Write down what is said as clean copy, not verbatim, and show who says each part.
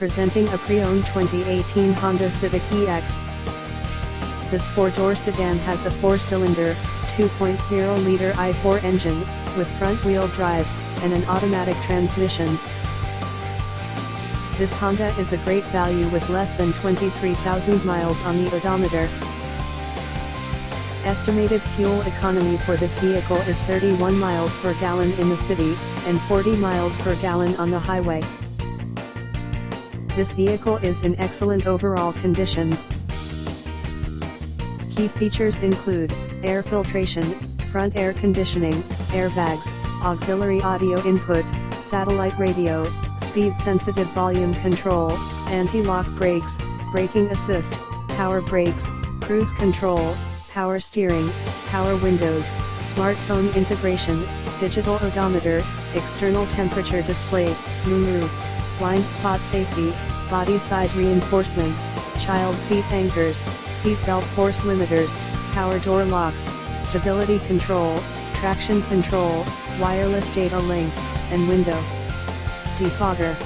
Speaker 1: Presenting a pre-owned 2018 Honda Civic EX. This four-door sedan has a four-cylinder, 2.0-liter i4 engine, with front-wheel drive, and an automatic transmission. This Honda is a great value with less than 23,000 miles on the odometer. Estimated fuel economy for this vehicle is 31 miles per gallon in the city, and 40 miles per gallon on the highway. This vehicle is in excellent overall condition. Key features include air filtration, front air conditioning, airbags, auxiliary audio input, satellite radio, speed-sensitive volume control, anti-lock brakes, braking assist, power brakes, cruise control, power steering, power windows, smartphone integration, digital odometer, external temperature display, moonroof, blind spot safety, body side reinforcements, child seat anchors, seat belt force limiters, power door locks, stability control, traction control, wireless data link, and window defogger.